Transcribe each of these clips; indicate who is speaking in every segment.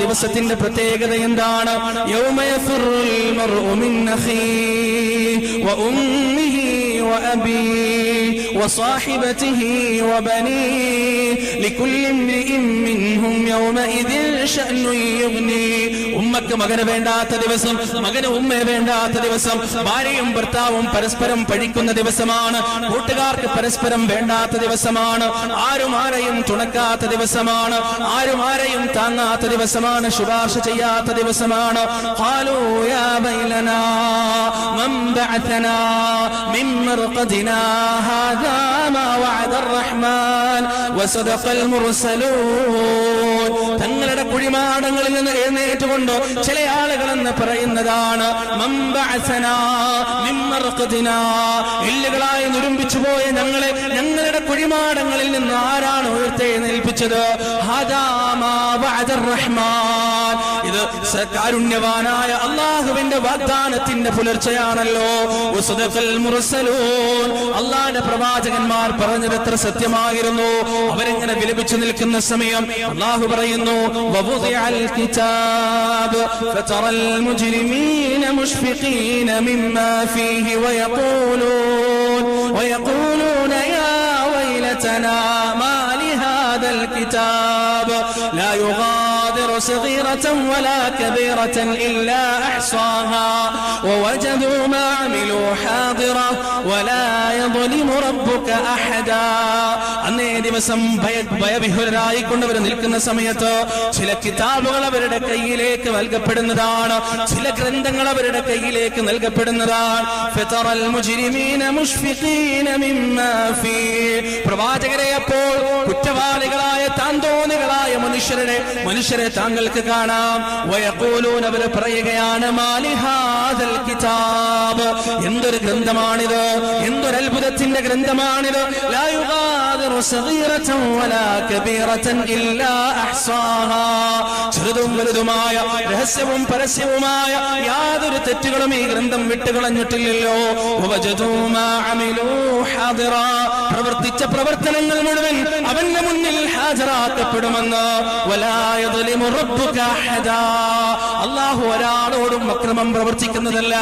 Speaker 1: ദിവസത്തിന്റെ പ്രത്യേകത എന്താണ്? യൗമ യഫിറുൽ മർഉ മിൻ അഖീഹി വ ഉമ്മിഹി വ അബീഹി വ സാഹിബതിഹി വ ബനീഹി ലികുല്ലി ഇംറിഇൻ മിൻഹും യൗമഇദിൻ ശഅ്നുൻ യുഗ്നി. ഉമ്മക്ക് മകന് വേണ്ടാത്ത ദിവസം, മകന് ഉമ്മയെ വേണ്ടാത്ത ദിവസം, ഭാര്യയും ഭർത്താവും പരസ്പരം പഴിക്കുന്ന ദിവസമാണ്, കൂട്ടുകാർക്ക് പരസ്പരം വേണ്ടാത്ത ദിവസമാണ്, ആരും ആരെയും തുണക്കാത്ത ദിവസമാണ്, ആരും ആരെയും താങ്ങാത്ത ദിവസമാണ്, ശുപാർശ ചെയ്യാത്ത ദിവസമാണ്. ഖാലൂ യാ വൈലനാ മൻ ബഅഥനാ മിൻ മർഖദിനാ ഹാദാ മാ വഅദർ റഹ്മാൻ വസദഖൽ മുർസലൂൻ. തങ്ങളുടെ കുഴിമാടങ്ങളിൽ നിന്ന് എഴുന്നേറ്റുകൊണ്ട് ചില ആളുകൾ എന്ന് പറയുന്നതാണ് മൻ ബഅഥനാ മിൻ മർഖദിനാ, എല്ലുകളായി നുരുമ്പിച്ചു പോയ ഞങ്ങളെ ഞങ്ങളുടെ കുഴിമാടങ്ങളിൽ നിന്ന് ആരാണ് ഉയർത്തെഴുന്നേൽപ്പിച്ചത്? ഹാദാ മാ വഅദർ റഹ്മാൻ, ഇത് കാരുണ്യവാനായ അല്ലാഹുവിന്റെ വാഗ്ദാനത്തിന്റെ പുലർച്ചയാണല്ലോ. വസദഖൽ മുർസലൂൻ, അല്ലാഹുവിന്റെ പ്രവാചകന്മാർ പറഞ്ഞത് എത്ര സത്യമായിരുന്നു. അവരെങ്ങനെ വിലപിച്ചു നിൽക്കുന്ന സമയം അല്ലാഹു പറയുന്നു വവുദിഅൽ കിതാബ് ഫതറൽ മുജ്രിമീന മുഷ്ഫിഖീന മിമ്മാ ഫീഹി വയഖൂലൂന യാ വൈലതനാ മാ ലിഹാദൽ കിതാബ് ലാ യുഗാദിറു സഗീറതൻ വലാ കബീറതൻ ഇല്ലാ അഹ്സാഹാ വവജദൂ മാ അമിലൂ ഹാദിറ വലാ യദ്ലിമു റബ്ബുക അഹദാ. അന്നേ ദിവസം ഭയവിഹ്വലരായി കൊണ്ടവർ നിൽക്കുന്ന സമയത്ത് ചില കിതാബുകൾ അവരുടെ കയ്യിലേക്ക് നൽകപ്പെടുന്നതാണ്, ചില ഗ്രന്ഥങ്ങൾ അവരുടെ കയ്യിലേക്ക് നൽകപ്പെടുന്നതാണ്. ഫതറൽ മുജ്രിമീന മുഷ്ഫിഖീന മിമ്മാ ഫീഹി, പ്രവാചകരെ അപ്പോൾ കുറ്റവാളികളായ താന്തോന്നികളായ മനുഷ്യരെ താങ്കൾക്ക് കാണാം. വയഖൂലൂന, അവർ പറയുകയാണ് മാ ലിഹാദൽ കിതാബ്, എന്തൊരു ഗ്രന്ഥമാണിത്, എന്തൊരു അത്ഭുതത്തിന്റെ ഗ്രന്ഥമാണിത്. ലാ യുഗാദിറു സഗീറതൻ വലാ കബീറതൻ ഇല്ലാ അഹ്സാഹാ, ചെറുതും വലുതുമായ രഹസ്യവും പരസ്യവുമായ യാതൊരു തെറ്റുകളും ഈ ഗ്രന്ഥം വിട്ടുകളഞ്ഞിട്ടില്ലല്ലോ. വവജദൂ മാ അമിലൂ ഹാദിറാ, പ്രവർത്തിച്ച പ്രവർത്തനങ്ങൾ മുഴുവൻ അവന്റെ മുന്നിൽ ഹാജരാക്കപ്പെടുമെന്ന്. വലാ യദ്ലിമു റബ്ബുക അഹദാ, അല്ലാഹു ഒരാളോടും അക്രമം പ്രവർത്തിക്കുന്നതല്ല.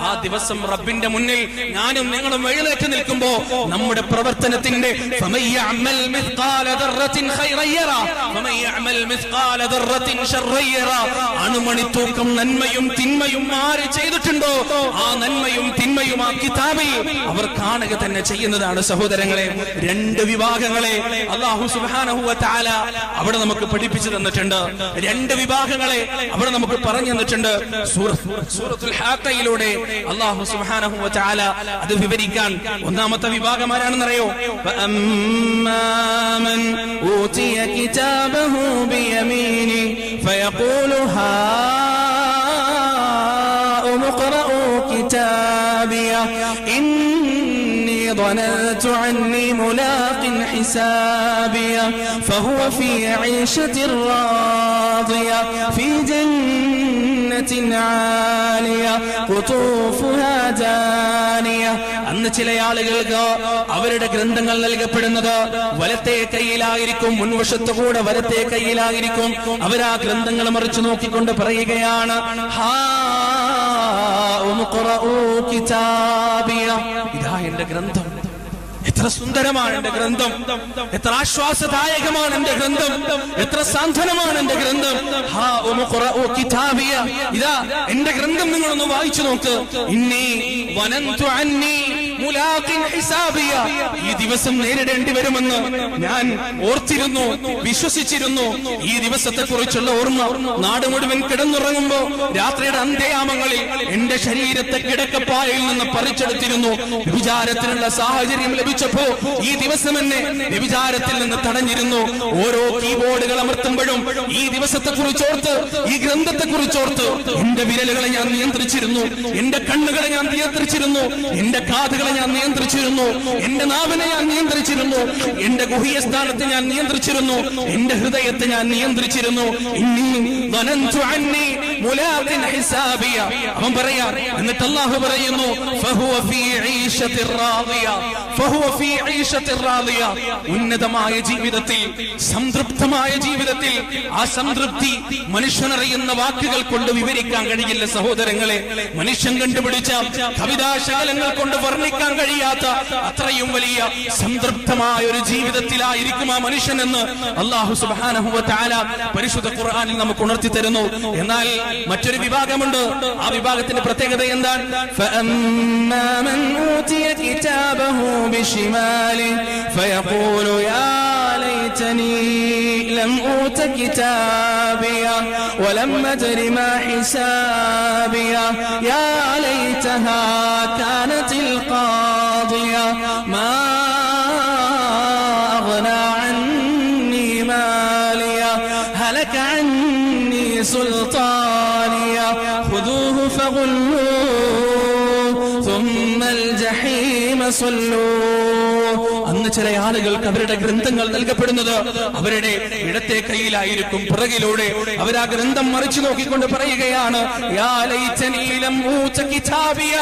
Speaker 1: ആ ദിവസം റബ്ബിന്റെ മുന്നിൽ ഞാനും നിങ്ങളും എഴുന്നേറ്റ് നിൽക്കുമ്പോ നമ്മുടെ പ്രവർത്തനത്തിന്റെ ഫമയ്യഅമൽ മിസ്ഖാല ദർറത്തിൻ ഖൈറൻ യറാ വമയ്യഅമൽ മിസ്ഖാല ദർറത്തിൻ ശർറൻ യറാ, അണുമണി തൂക്കം നന്മയും തിന്മയും ആര് ചെയ്തിട്ടുണ്ടോ ആ നന്മയും തിന്മയും ആ കിതാബിൽ അവർ കാണുക തന്നെ ചെയ്യുന്നതാണ്. സഹോദരങ്ങളെ, രണ്ട് വിഭാഗങ്ങളെ അല്ലാഹു സുബ്ഹാനഹു വ തആല അവിടെ നമുക്ക് പഠിപ്പിച്ചു തന്നിട്ടുണ്ട്. രണ്ട് വിഭാഗങ്ങളെ അവിടെ നമുക്ക് പറഞ്ഞു തന്നിട്ടുണ്ട്. സൂറത്തുൽ ഹാഖയിലൂടെ അല്ലാഹു സുബ്ഹാനഹു വ തആല അത് വിവരിക്കാൻ ഒന്നാമത്തെ വിഭാഗം ആരാണെന്നറിയോ? ഫഅമ്മാമൻ ഊതിയ കിതാബഹു ബിയമീനി ഫയഖൂലു ഹാഉം ഇഖ്റഊ കിതാബിയ ഇന്നി ظننت عني ملاق حسابيا فهو في عيشة راضية في جنة عالية قطوفها دانية. അന്ന് ചില ആളുകൾക്ക് അവരുടെ ഗ്രന്ഥങ്ങൾ നൽകപ്പെടുന്നത് വലത്തെ കയ്യിലായിരിക്കും, മുൻവശത്തുകൂടെ വലത്തെ കയ്യിലായിരിക്കും. അവർ ആ ഗ്രന്ഥങ്ങൾ മറിച്ചു നോക്കിക്കൊണ്ട് പറയുകയാണ് ഇതാ എന്റെ ഗ്രന്ഥം, എത്ര സുന്ദരമാണ് എന്റെ ഗ്രന്ഥം, എത്ര ആശ്വാസദായകമാണ് എന്റെ ഗ്രന്ഥം, എത്ര സാന്ത്വനമാണ് എന്റെ ഗ്രന്ഥം. ഇതാ എന്റെ ഗ്രന്ഥം നിങ്ങളൊന്ന് വായിച്ചു നോക്ക്. ഇന്നി വനന്തു അന്നി മുലാഖിൻ ഹിസാബിയ, ഈ ദിവസം നേരിടേണ്ടി വരുമെന്ന് ഞാൻ ഓർത്തിരുന്നു, വിശ്വസിച്ചിരുന്നു. ഈ ദിവസത്തെ കുറിച്ചുള്ള ഓർമ്മ നാട് മുഴുവൻ കിടന്നുറങ്ങുമ്പോ രാത്രിയുടെ അന്ത്യയാമങ്ങളിൽ എന്റെ ശരീരത്തെ കിടക്കപ്പായയിൽ നിന്ന് പറിച്ചെടുത്തിരുന്നു. വ്യഭിചാരത്തിനുള്ള സാഹചര്യം ലഭിച്ചപ്പോ ഈ ദിവസം എന്നെ വ്യഭിചാരത്തിൽ നിന്ന് തടഞ്ഞിരുന്നു. ഓരോ കീബോർഡുകൾ അമർത്തുമ്പോഴും ഈ ദിവസത്തെ കുറിച്ചോർത്ത്, ഈ ഗ്രന്ഥത്തെ കുറിച്ചോർത്ത് എന്റെ വിരലുകളെ ഞാൻ നിയന്ത്രിച്ചിരുന്നു, എന്റെ കണ്ണുകളെ ഞാൻ നിയന്ത്രിച്ചിരുന്നു, എന്റെ കാതുകളെ ഞാൻ നിയന്ത്രിച്ചിരുന്നു, എന്റെ നാവിനെ ഞാൻ നിയന്ത്രിച്ചിരുന്നു, എന്റെ ഗുഹ്യ സ്ഥാനത്തെ ഞാൻ നിയന്ത്രിച്ചിരുന്നു, എന്റെ ഹൃദയത്തെ ഞാൻ നിയന്ത്രിച്ചിരുന്നു. അവൻ പറയാ, എന്നിട്ട് അല്ലാഹു പറയുന്നു ഫഹുവ ഫീ ഈശത്തിർ റാദിയ, ഉന്നതമായ ജീവിതത്തിൽ, സംതൃപ്തമായ ജീവിതത്തിൽ. ആ സംതൃപ്തി മനുഷ്യനറിയുന്ന വാക്കുകൾ കൊണ്ട് വിവരിക്കാൻ കഴിയില്ല സഹോദരങ്ങളെ. മനുഷ്യൻ കണ്ടുപിടിച്ച കവിതാശകലങ്ങൾ കൊണ്ട് വർണ്ണിക്കാൻ കഴിയാത്ത അത്രയും വലിയ സംതൃപ്തമായ ഒരു ജീവിതത്തിലായിരിക്കും ആ മനുഷ്യനെന്ന് അല്ലാഹു സുബ്ഹാനഹു വ തആല പരിശുദ്ധ ഖുർആനിൽ നമുക്ക് ഉണർത്തി തരുന്നു. എന്നാൽ മറ്റൊരു വിഭാഗമുണ്ട്. ആ വിഭാഗത്തിന്റെ പ്രത്യേകത എന്താണ്? ഫഅമ്മാ മൻ ഊതിയ കിതാബഹു ബിശിമാലി ഫയഖൂലു യാ ലൈതനി ലം ഊത കിതാബിയ വലം അദ്രി മാ ഹിസാബിയ യാ ലൈതഹാ കാനതിൽ ഖാദിയ മാ അഗ്നാ അന്നി മാലിയ ഹലക അന്നി സുൽത്താനിയ ഖുദൂഹു ഫഗുല്ലൂഹു സുമ്മൽ ജഹീമ സല്ലൂഹു. അന്ന് ചില ആളുകൾക്ക് അവരുടെ ഗ്രന്ഥങ്ങൾ നൽകപ്പെടുന്നത് അവരുടെ ഇടത്തെ കയ്യിലായിരിക്കും. പിറകിലൂടെ അവർ ആ ഗ്രന്ഥം മറിച്ചു നോക്കിക്കൊണ്ട് പറയുകയാണ്, യാ ലൈതനീ ലം ഊത കിതാബിയ,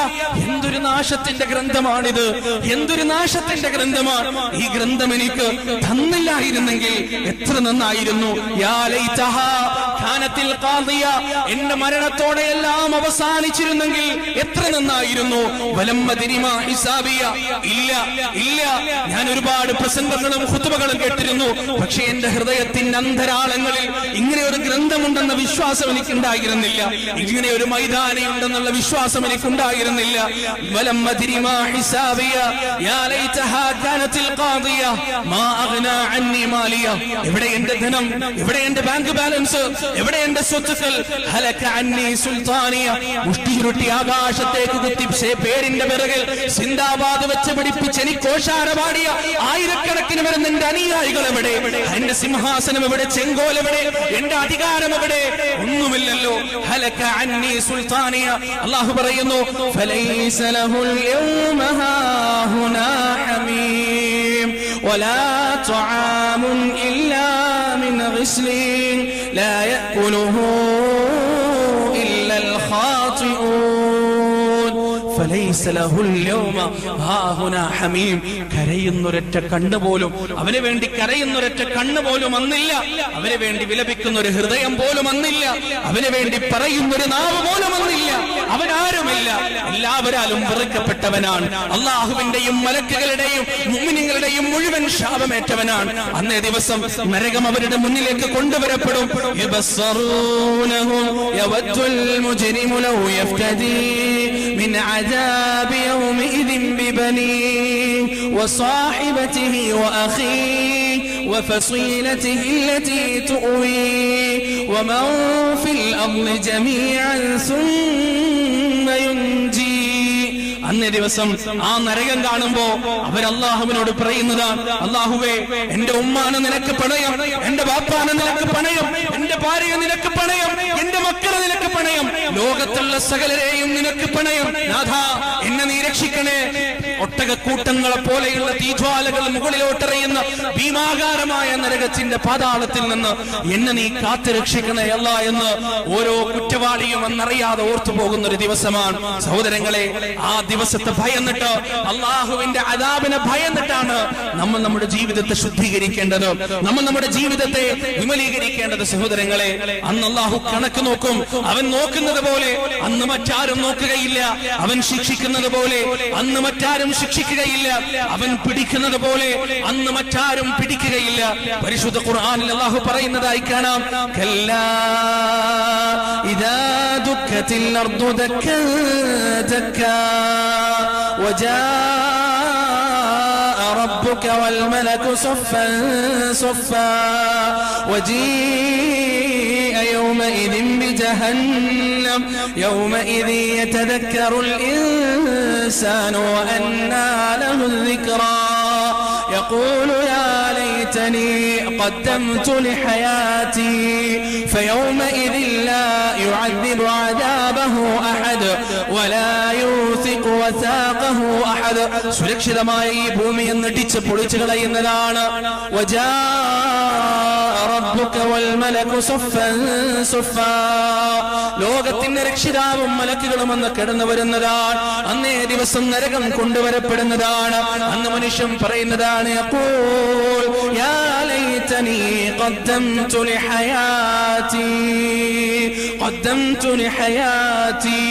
Speaker 1: എന്തൊരു നാശത്തിന്റെ ഗ്രന്ഥമാണിത്, എന്തൊരു നാശത്തിന്റെ ഗ്രന്ഥമാണ്. ഈ ഗ്രന്ഥം എനിക്ക് തന്നില്ലായിരുന്നെങ്കിൽ എത്ര നന്നായിരുന്നു. യാ ലൈതഹാ കാനത്തിൽ ഖാദിയ, എന്റെ മരണത്തോടെ എല്ലാം അവസാനിച്ചിരുന്നെങ്കിൽ എത്ര നന്നായിരുന്നു. വലം അദ്രി മാ ഹിസാബിയ, ഇല്ല ഇല്ല, ഞാൻ ഒരുപാട് പ്രസംഗങ്ങളും ഖുതുബകളും കേട്ടിരുന്നു, പക്ഷേ എന്റെ ഹൃദയത്തിന്റെ അന്തരാളങ്ങളിൽ ഇങ്ങനെ ഒരു ഗ്രന്ഥമുണ്ടെന്ന വിശ്വാസം എനിക്കുണ്ടായിരുന്നില്ല, ഇങ്ങനെ ഒരു മൈതാനിയുണ്ടെന്നുള്ള വിശ്വാസം എനിക്കുണ്ടായിരുന്നില്ല. വലം അദ്രി മാ ഹിസാബിയ യാ ലൈതഹാ കാനത്തിൽ ഖാദിയ മാ അഗ്നാ അന്നി മാലിയ, എവിടെ എന്റെ ധനം, എവിടെ എന്റെ ബാങ്ക് ബാലൻസ്, എവിടെ എന്റെ സ്വത്തുക്കൾ. ഹലക അന്നി സുൽത്താനിയ, മുഷ്ടിയുരുട്ടി ആകാശത്തേക്ക് കുത്തി പേരിന്റെ പിറകിൽ സിന്ദാബാദ് വെച്ച് പിടിപ്പിച്ച് എനിക്ക് ഓശാര പാടിയ ആയിരക്കണക്കിന് വരുന്ന എന്റെ അനുയായികൾ എവിടെ, എന്റെ സിംഹാസനം എവിടെ, ചെങ്കോൽ എവിടെ, എന്റെ അധികാരം എവിടെ? ഒന്നുമില്ലല്ലോ. ഹലക അന്നി സുൽത്താനിയ. അല്ലാഹു പറയുന്നു, ഫലൈസ ലഹുൽ യൗമ ഹാഹുനാ ഹമീം വലാ തുആമുൻ ഇല്ലാ മിൻ ഗിസ്ലിൻ ലാ യഅകുലുഹു ഇല്ലൽ ഖാതിഊൻ. ഫലൈസ ലഹുൽ യൗമ ഹാഹുനാ ഹമീം. കരയുന്നൊരൊറ്റ കണ്ണ് പോലും, അവന് വേണ്ടി കരയുന്നൊരൊറ്റ കണ്ണ് പോലും അന്നില്ല. അവന് വേണ്ടി വിലപിക്കുന്ന ഒരു ഹൃദയം പോലും അന്നില്ല. അവന് വേണ്ടി പറയുന്നൊരു നാവ് പോലും അന്നില്ല. അവനാരുമില്ല, എല്ലാവരാലും വെറുക്കപ്പെട്ടവനാണ്. അള്ളാഹുവിന്റെയും മലക്കുകളുടെയും മുഅ്മിനീങ്ങളുടെയും മുഴുവൻ ശാപമേറ്റവനാണ്. അന്നേ ദിവസം നരകം അവരുടെ മുന്നിലേക്ക് കൊണ്ടുവരപ്പെടും. യുബസ്സറൂനഹു യവദ്ദുൽ മുജ്രിമു ലൗ യഫ്തദി മിൻ അദാബി യൗമിഇദിൻ ബിബനീഹി വസാഹിബതിഹി വഅഖീഹി വഫസീലതിഹി അല്ലതി തുവീഹി വമൻ ഫിൽ അർളി ജമീഅൻ സുമ്മ യുൻജി. അന്നേ ദിവസം ആ നരകം കാണുമ്പോ അവർ അള്ളാഹുവിനോട് പറയുന്നതാണ്, അള്ളാഹുവേ, എന്റെ ഉമ്മാനെ നിനക്ക് പണയം, എന്റെ ബാപ്പാനെ നിനക്ക് പണയം, എന്റെ ഭാര്യയെ നിനക്ക് പണയം, എന്റെ മക്കളെ നിനക്ക് പണയം, ലോകത്തുള്ള സകലരെയും നിനക്ക് പണയം. നാഥാ, എന്നെ നീ രക്ഷിക്കണേ. ഒട്ടകക്കൂട്ടങ്ങളെ പോലെയുള്ള തീജ്വാലകൾ മുകളിലോട്ടെറിയുന്ന ഭീമാകാരമായ നരകത്തിന്റെ പാതാളത്തിൽ നിന്ന് എന്നെ നീ കാത്തു രക്ഷിക്കണേ അല്ലാ എന്ന് ഓരോ കുറ്റവാളിയും എന്നറിയാതെ ഓർത്തു പോകുന്ന ഒരു ദിവസമാണ് സഹോദരങ്ങളെ. ആ ദിവസത്തെ ഭയന്നിട്ട്, അള്ളാഹുവിന്റെ അദാബിനെ ഭയന്നിട്ടാണ് നമ്മൾ നമ്മുടെ ജീവിതത്തെ ശുദ്ധീകരിക്കേണ്ടത്, നമ്മൾ നമ്മുടെ ജീവിതത്തെ വിമലീകരിക്കേണ്ടത് സഹോദരങ്ങളെ. അന്ന് അള്ളാഹു കണക്ക് നോക്കും. അവൻ നോക്കുന്നത് പോലെ അന്ന് മറ്റാരും നോക്കുകയില്ല. അവൻ ശിക്ഷിക്കുന്നത് പോലെ അന്ന് മറ്റാരും ശിക്ഷിക്കുകയില്ല. അവൻ പിടിക്കുന്നത് പോലെ അന്ന് മറ്റാരും പിടിക്കുകയില്ല. പരിശുദ്ധ ഖുർആനിൽ അല്ലാഹു പറയുന്നതായി കാണാം, കല്ലാ ഇദാ ദുക്കത്തിൽ അർദു ദക്കാൻ ദക്കാ وجاء ربك والملك صفا صفا وجيء يومئذ بجهنم يومئذ يتذكر الإنسان وأنى له الذكرى يقول يا ليتني قدمت لحياتي فيومئذ لا يعذب عذابه ثاقه أحد ولا يوثق وثاقه أحد. സുരക്ഷിതമായ ഈ ഭൂമിയെ ഇടിച്ച് പൊളിച്ചു കളയുന്നതാണ്. ربك والملك صفا صفا. ലോകത്തിന്റെ രക്ഷിതാവും മലക്കുകളും അന്ന് കടന്നു വരുന്നതാണ്. അന്നേ ദിവസം നരകം കൊണ്ടുവരപ്പെടുന്നതാണ്. അന്ന് മനുഷ്യൻ പറയുന്നതാണ് യഖൂൽ യാ ലൈതനി ഖദ്ദംതു ലിഹയാതി ഖദ്ദംതു ലിഹയാതി.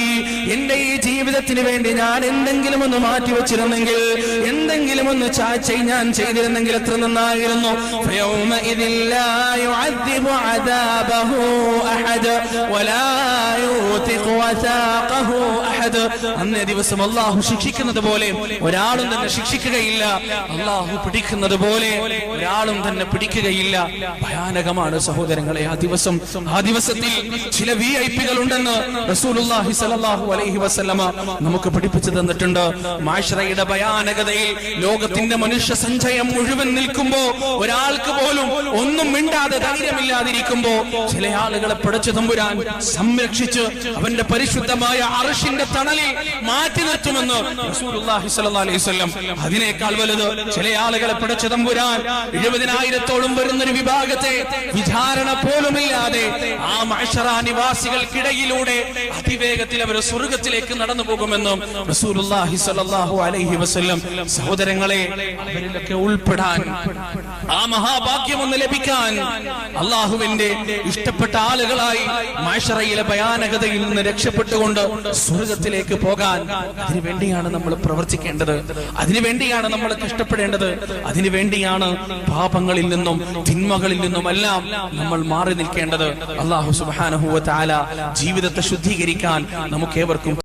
Speaker 1: എന്റെ ഈ ജീവിതത്തിന് വേണ്ടി ഞാൻ എന്തെങ്കിലും ഒന്ന് മാറ്റി വെച്ചിരുന്നെങ്കിൽ, എന്തെങ്കിലും ഒന്ന് ഞാൻ ചെയ്തിരുന്നെങ്കിൽ എത്ര നന്നായിരുന്നു. ഫയൗമഇദിൻ ലാ യുഅദ്ദിബു അദാബഹു അഹദ് വലാ യൂതിഖു വസാഖഹു അഹദ്. അന്നേ ദിവസം അല്ലാഹു ശിക്ഷിക്കുന്നത് പോലെ ഒരാളും തന്നെ ശിക്ഷിക്കുകയില്ല. അല്ലാഹു പിടിക്കുന്നത് പോലെ ഒരാളും തന്നെ പിടിക്കുകയില്ല. ഭയാനകമാണ് സഹോദരങ്ങളെ ആ ദിവസം. ആ ദിവസത്തിൽ ചില വിഐപികൾ ഉണ്ടെന്ന് റസൂലുള്ളാഹി സ്വല്ലല്ലാഹു അലൈഹി വസല്ലമ നമുക്ക് പഠിപ്പിച്ചു തന്നിട്ടുണ്ട്. മാശറയുടെ ഭയാനകതയിൽ ലോകത്തിന്റെ മനുഷ്യ സഞ്ചയം മുഴുവൻ നിൽക്കുമ്പോ, ഒരാൾക്ക് പോലും ഒന്നും മിണ്ടാതെ ധൈര്യമില്ലാതിരിക്കുമ്പോ, ചില ആളുകളെ പടച്ച തമ്പുരാൻ സംരക്ഷിച്ച് അവന്റെ പരിശുദ്ധമായ അർശിന്റെ തണലിൽ മാറ്റി നിർത്തുമെന്ന് റസൂലുള്ളാഹി സ്വല്ലല്ലാഹു അലൈഹി വസല്ലം. അതിനേക്കാൾ വലുത് ചില ആളുകളെ പടച്ച തമ്പുരാൻ 70,000-ഓളം വരുന്നൊരു വിഭാഗത്തെ വിചാരണ പോലുമില്ലാതെ ആ മഅ്ശറ നിവാസികൾക്കിടയിലൂടെ അതിവേഗത്തിൽ അവർ സ്വർഗ്ഗത്തിലേക്ക് നടന്നു പോകുമെന്നും റസൂലുള്ളാഹി സ്വല്ലല്ലാഹു അലൈഹി വസല്ലം. സഹോദരങ്ങളെ, അവരിലൊക്കെ ഉൾപ്പെടാൻ, ആ മഹാഭാഗ്യം ഒന്ന് ലഭിക്കാൻ, അള്ളാഹുവിന്റെ ഇഷ്ടപ്പെട്ട ആളുകളായി മഅ്ശറയിലെ ഭയാനകതയിൽ നിന്ന് രക്ഷപ്പെട്ടുകൊണ്ട് സ്വർഗ്ഗത്തിലേക്ക് പോകാൻ, അതിനുവേണ്ടിയാണ് നമ്മൾ പ്രവർത്തിക്കേണ്ടത്. അതിനുവേണ്ടിയാണ് നമ്മൾ കഷ്ടപ്പെടേണ്ടത്. അതിനുവേണ്ടിയാണ് പാപങ്ങളിൽ നിന്നും തിന്മകളിൽ നിന്നുമെല്ലാം നമ്മൾ മാറി നിൽക്കേണ്ടത്. അല്ലാഹു സുബ്ഹാനഹു വ തആല ജീവിതത്തെ ശുദ്ധീകരിക്കാൻ നമുക്കേവർക്കും